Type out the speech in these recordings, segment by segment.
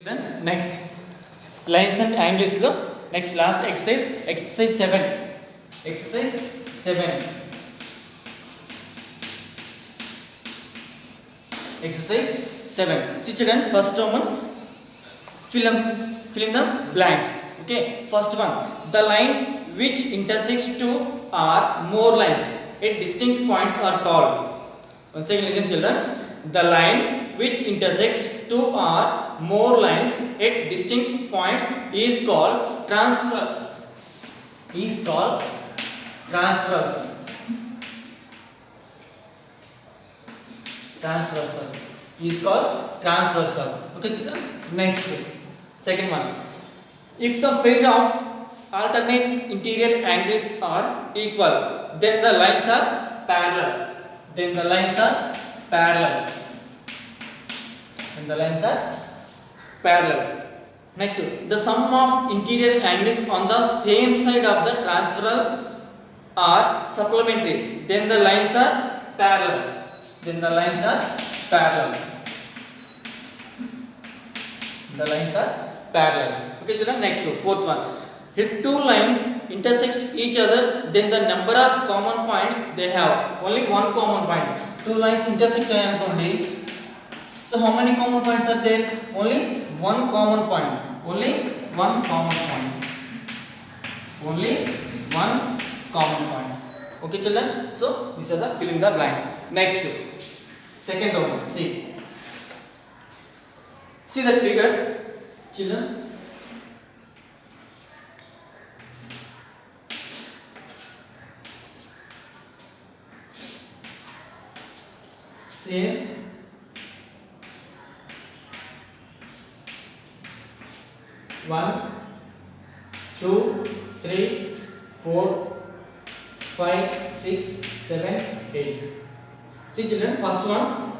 Then next lines and angles lo next last exercise 7 exercise 7 exercise 7 see children first one fill in the blanks. Okay, first one, the line which intersects two or more lines at distinct points are called. Once again listen children, the line which intersects two or more lines at distinct points is called transverse is called transversal. Okay children, next second one, if the pair of alternate interior angles are equal, then the lines are parallel. Next, the sum of interior angles on the same side of the transversal are supplementary, then the lines are parallel. Okay children, next fourth one, if two lines intersect each other, then the number of common points they have, only one common point. Two lines intersect ayankondi, so how many common points are there? Only one common point. Okay children, so these are the fill in the blanks. Next second one, see that figure children. See here, 1 2 3 4 5 6 7 8. See children, first one,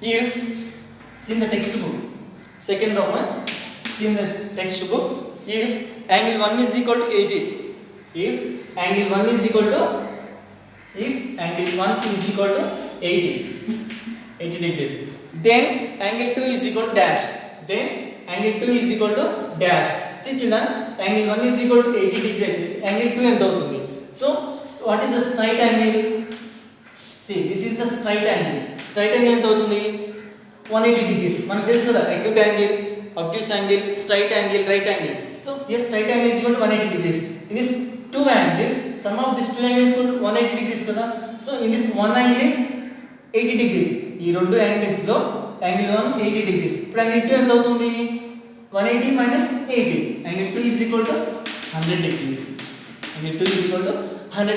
if see in the textbook, second Roman, see in the textbook, if angle 1 is equal to 80, if angle 1 is equal to 80 degrees, then angle 2 is equal to dash, see children, angle 1 is equal to 80 degree, angle 2 ఎంత అవుతుంది? So what is the straight angle? See, this is the straight angle ఎంత అవుతుంది? 180 degrees. మనకు తెలుసు కదా, acute angle, obtuse angle, straight angle, right angle. So here straight angle is equal to 180 degrees. In this two angles, sum of these two angles is equal to 180 degrees కదా. So in this one angle is 80 degrees. ఈ రెండు angles లో angle 1 80 degrees. ఇప్పుడు angle 2 ఎంత అవుతుంది? 180 minus 80. Angle 2 is equal to 100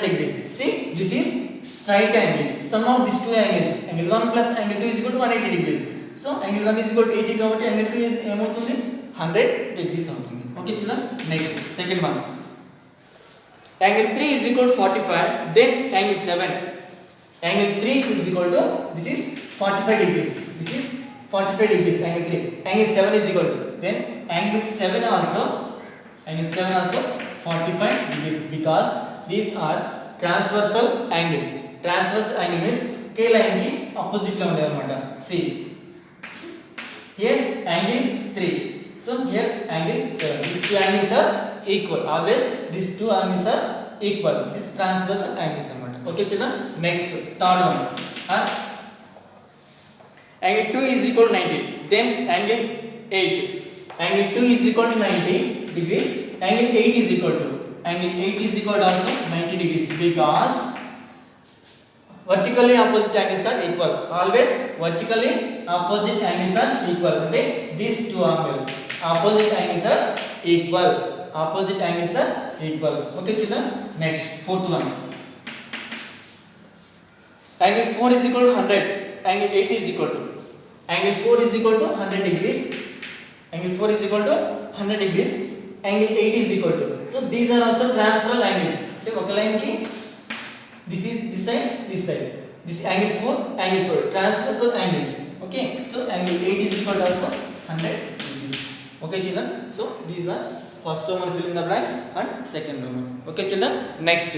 degrees. See, this is straight angle. Sum of these two angles, angle 1 plus angle 2 is equal to 180 degrees. So angle 1 is equal to 80 కాబట్టి angle 2 is ఏమవుతుంది? 100 degrees అవుతుంది. Okay children, next second one, angle 3 is equal to 45, then angle 7. Angle 3 is equal to, this is 45 degrees. Angle 3. Angle 7 is equal to, then angle 7 also 45 degrees, because these are transversal angles. Transversal angle means k line ki opposite lo unde anamata. See here angle 3, so here angle 7. These two angles are equal. Always these two angles are equal. This is transversal angles anamata. Okay children, next third one, angle 2 is equal to 90, then angle 8. Angle 2 is equal to 90 degrees. Angle 8 is equal to also 90 degrees, because vertically opposite angles are equal. Always vertically opposite angles are equal. Okay, these two angles opposite angles are equal. Okay children, next fourth one, angle 4 is equal to 100, angle 8 is equal to, angle 4 is equal to 100 degrees, angle 4 is equal to 100 degrees, angle 8 is equal to, so these are also transversal angles. Okay, oka line ki this is this side, this angle 4 transversal angles. Okay, so angle 8 is equal to also 100 degrees. Okay children, so these are first Roman fill in the blanks and second Roman. Okay children, next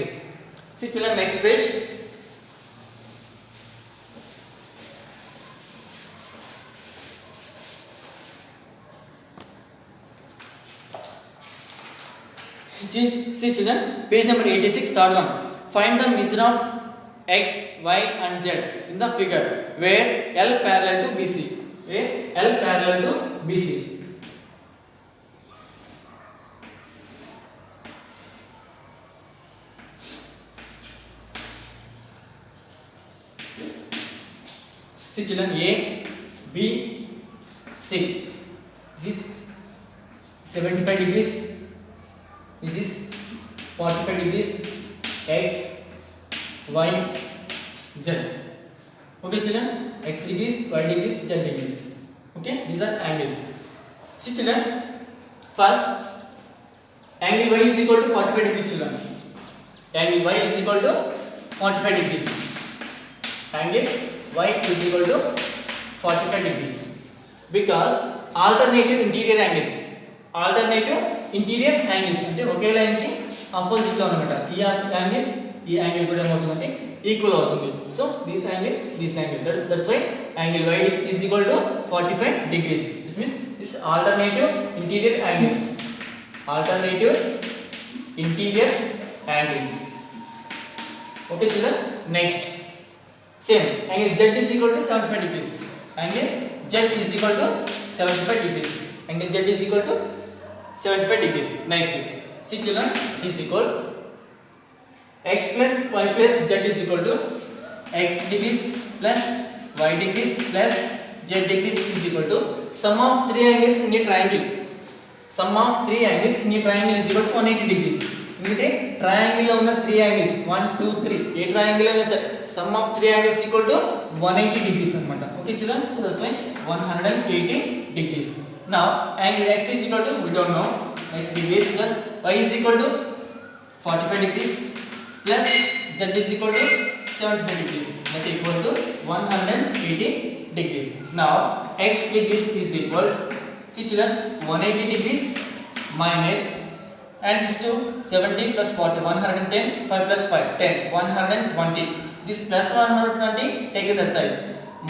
see children, next page, See children, page number 86, third one. Find the measure of x, y and z in the figure where L parallel to BC. Where L parallel to BC. See children, A, B, C. This is 75 degrees. This is 45 degrees. X, Y, Z. Okay children, X degrees, Y degrees, Z degrees. Okay, these are angles. See children, first angle Y is equal to 45 degrees children. Angle Y is equal to 45 degrees. Angle Y is equal to 45 degrees. Because alternative interior angles. Alternative interior angles అంటే ఒకే line కి opposite లో అన్నమాట. ఈ angle కూడా ఏమవుతుందంటే equal అవుతుంది. So this angle that's why angle y is equal to 45 degrees. This means this alternative interior angles. Alternative interior angles. Okay children, next same angle z is equal to 75 degrees. Angle z is equal to 75 degrees. Angle z is equal to 75 degrees. Next, see children, is equal x plus y plus z is equal to x degrees plus y degrees plus z degrees is equal to sum of three angles in a triangle. Sum of three angles in a triangle is equal to 180 degrees. అంటే triangle లో ఉన్న 3 angles 1 2 3 ఏ triangle అయినా సరే sum of 3 angles equal to 180 degrees అన్నమాట. Okay children, so that's why 180 degrees. Now angle x is equal to we don't know x degrees plus y is equal to 45 degrees plus z is equal to 75 degrees, that equal to 180 degrees. Now x degrees is equal, see children, 180 degrees minus, and this to 70 plus 40, 110, 5 plus 5, 10, 120. This plus 120 taken that side,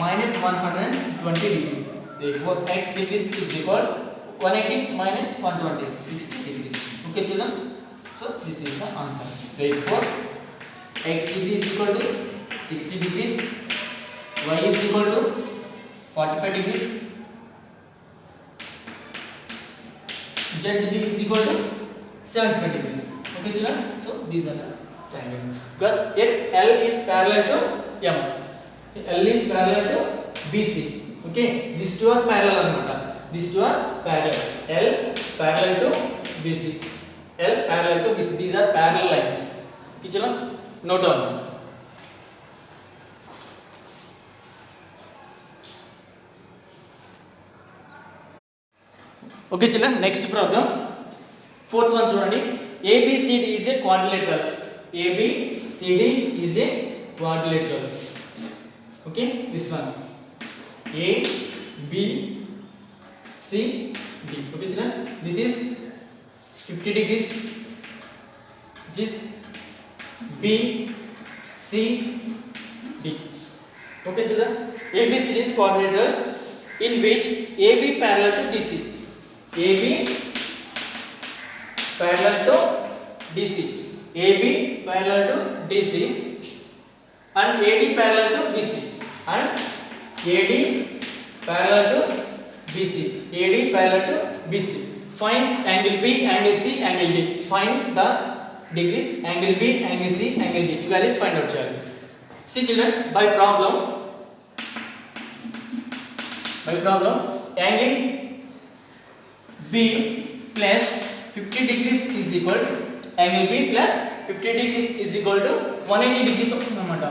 minus 120 degrees. Therefore x degrees is equal 180 minus 120, 60 degrees. Okay children, so this is the answer. Therefore x degree is equal to 60 degrees, y is equal to 45 degrees, z degree is equal to 75 degrees. Okay children, so these are the triangles. Because here L is parallel to M, L is parallel to BC. Okay, these two are parallel anamata. These two are parallel. L parallel to BC, L parallel to BC. These are parallel lines. Okay children, note down. Okay children, next problem, fourth one చూడండి. ABCD is a quadrilateral. ABCD is a quadrilateral. Okay, this one A B C D. Okay children, this is 50 degrees. This B C D. Okay children, ABCD is quadrilateral in which AB parallel to DC. AB parallel to DC, AB parallel to DC, and AD parallel to BC, and AD parallel to BC, AD parallel to BC. Find angle B, angle C, angle D. Find the degree angle B, angle C, angle D. Values find out children. See children, by problem angle B plus 50 degrees is equal, angle B plus 50 degrees is equal to 180 degrees అవుతుందన్నమాట.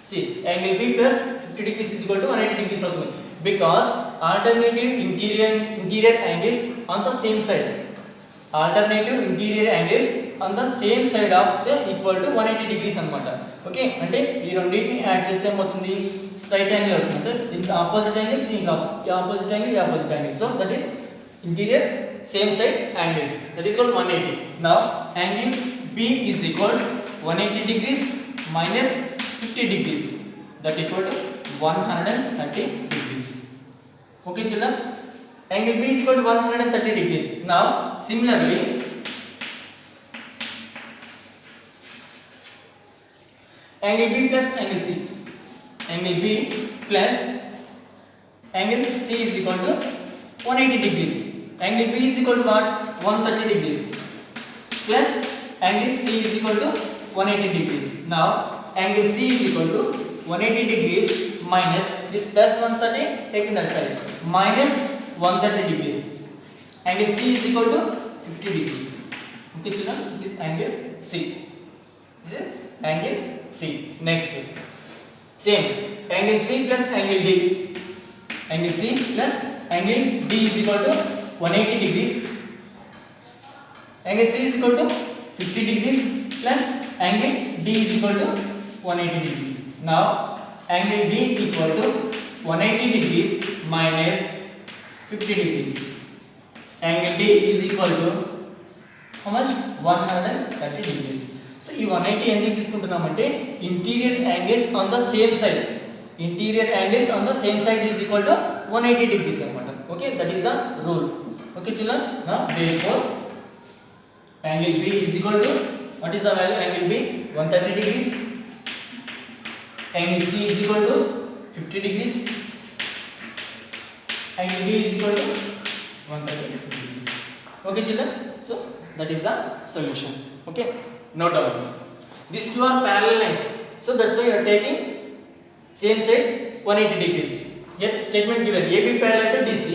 See, angle B plus 50 degrees is equal to 180 degrees అవుతుంది. Because alternative interior angles on the same side. Alternative interior angles on the same side of the equal to 180 degrees అన్నమాట. Okay, అంటే ఈ రెండింటిని add చేస్తే ఏమవుతుంది, straight angle అవుతుంది. అంటే దీనికి ఆపోజిట్ యాంగిల్, దీనికి ఆపోజిట్ యాంగిల్, ఈ opposite angle. So that is interior same side angles, that is called 180. Now angle B is equal 180 degrees minus 50 degrees, that equal to 130 degrees. Okay children, angle B is equal to 130 degrees. Now similarly Angle B plus angle C. Angle B plus angle C is equal to 180 degrees. Angle B is equal to what? 130 degrees. Plus angle C is equal to 180 degrees. Now angle C is equal to 180 degrees minus this plus 130 taken that side minus 130 degrees. Angle C is equal to 50 degrees. Okay children, this is angle C. This is angle C. Next, same angle C plus angle D. Angle C plus angle D is equal to 180 degrees. Angle C is equal to 50 degrees plus angle D is equal to 180 degrees. Now angle D equal to 180 degrees minus 50 degrees. Angle D is equal to how much? 130 degrees. So ఈ 180 ఎందుకు తీసుకుంటున్నామంటే interior angles on the same side. Interior angles on the same side is equal to 180 degrees anamata. Okay, that is the rule. Okay children, now therefore angle B is equal to, what is the value? Angle B 130 degrees. Angle C is equal to 50 degrees. Angle D is equal to 130 degrees. Okay children, so that is the solution. Okay, note down. These two are parallel lines, so that's why you are taking same side 180 degrees. Here statement given, AB parallel to DC,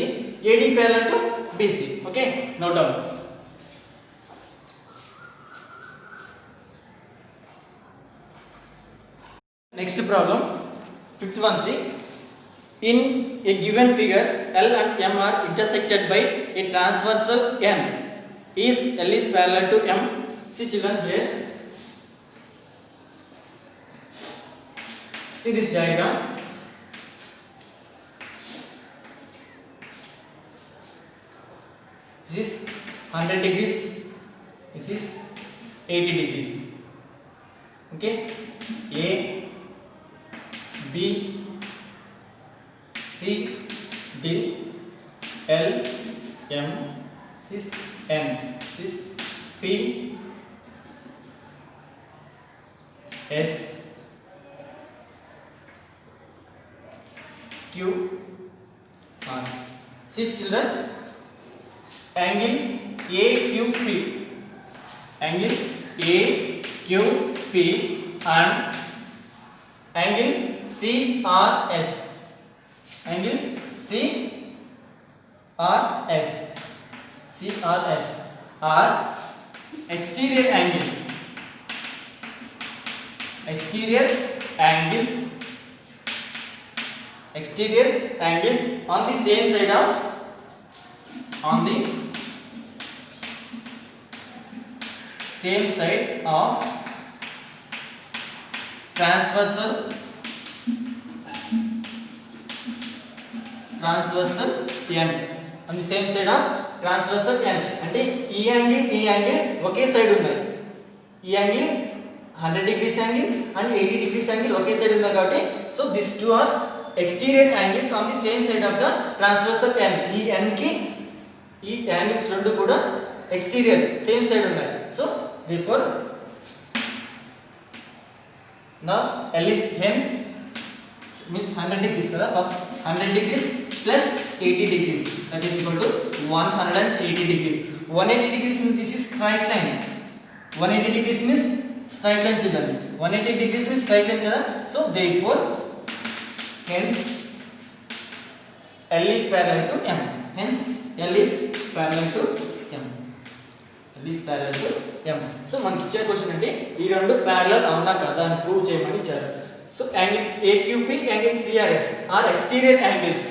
AD parallel to BC. Okay, note down. Next problem, fifth one. See, in a given figure, L and M are intersected by a transversal N. Is L is parallel to M? See children here. See this diagram. This is 100 degrees. This is 80 degrees. Okay. A, B, C, D, L, M. This is N. This is P, S, Q, R. See children, angle AQP, angle AQP and angle CRS, angle CRS are exterior angles on the same side of transversal N. On the same side of transversal N. అంటే ఈ angle ఒకే side ఉన్నాయి. ఈ angle 100 degrees angle and 80 degrees angle ఒకే side ఉన్నాయి కాబట్టి so this two are exterior angles on the same side of the transversal N. ఈ N కి ఈ యాంగిల్స్ రెండు కూడా exterior same side ఉన్నాయి. So therefore now L is hence means 100 degrees kada, first 100 degrees plus 80 degrees, that is equal to 180 degrees. 180 degrees means this is straight line. 180 degrees means straight line children. 180 degrees means straight line kada. So therefore hence L is parallel to M. Hence L is parallel to M. L is parallel to M. So మనకి ఇచ్చే question అంటే ఈ రెండు parallel అవునా కదా అని prove చేయమని ఇచ్చారు. So angle AQP angle CRS are exterior angles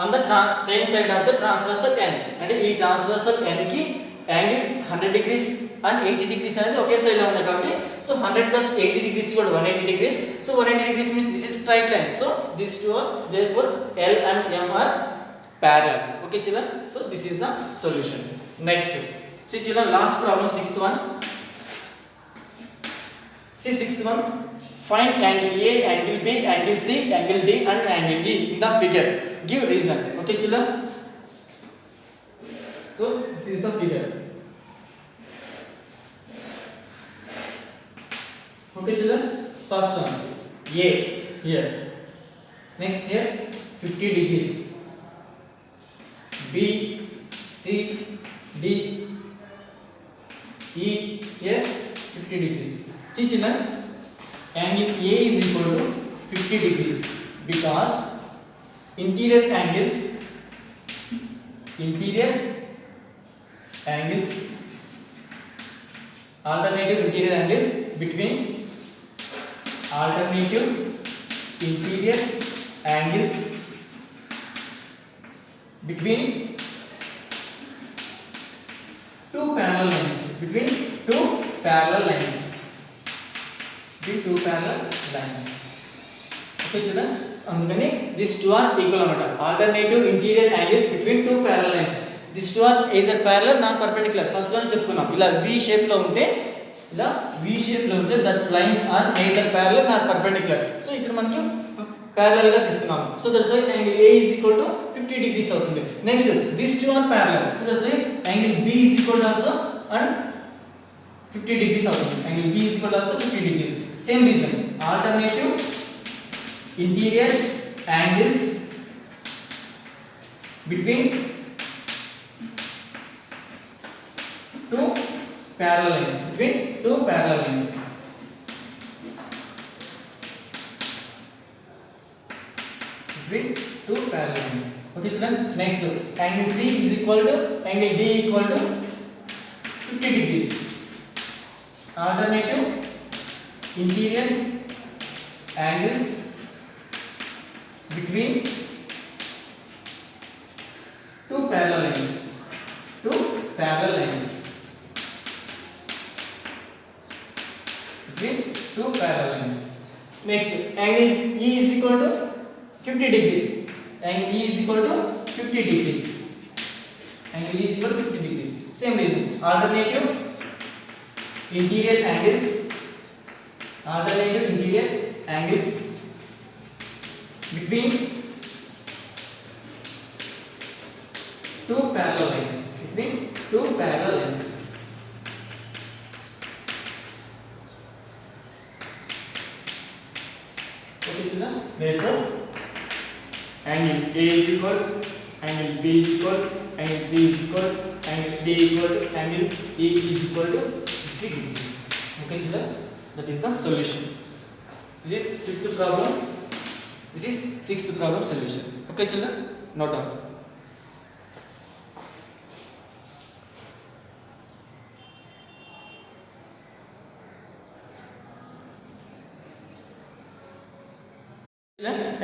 on the same side of the transversal N. అంటే ఈ transversal N కి యాంగిల్ 100 degrees and 80 degrees అనేది ఒకే సైడ్ లో ఉన్నాయి కాబట్టి so 100 plus 80 degrees equal to 180 degrees. So 180 degrees means this is straight line. So these two are therefore L and M are parallel. Okay children, so this is the solution. Next, see children, last problem, sixth one. See sixth one, find angle A, angle B, angle C, angle D and angle E in the figure. Give reason. Okay children, so this is the figure. Okay children, first one A here, next here 50 degrees, B, C, D, E here 50 degrees. See children, angle A is equal to 50 degrees because interior angles alternative interior angles between two parallel lines, between two parallel lines. Okay children, అందుకని these two are equal అన్నమాట. Alternative interior angles between two parallel lines. These two are either parallel nor perpendicular. First లో చెప్పుకున్నాం, ఇలా V shape లో ఉంటే that lines are either parallel nor perpendicular. So ఇక్కడ మనకి parallel గా తీసుకున్నాం. So that's why angle A is equal to 50 degrees అవుతుంది. Next these two are parallel. So that's why angle B is equal to also and 50 degrees అవుతుంది. angle B is equal to also 50 degrees. Same reason, alternative interior angles between two parallel lines. Okay children, next angle C is equal to angle D equal to 50 degrees. Alternative interior angles between two parallel lines. Next, angle E is equal to 50 degrees. Same reason, alternative interior angles between two parallel lines. Okay children, therefore angle A is equal, angle B is equal, angle C is equal, angle D equal, angle E is equal to 50 degrees. Okay children, that is the solution. This is fifth problem. This is sixth problem solution. Okay children, note down.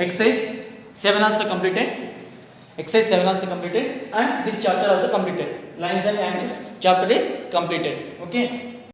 Exercise 7 also completed. And this chapter also completed. Lines and angles chapter is completed. Okay.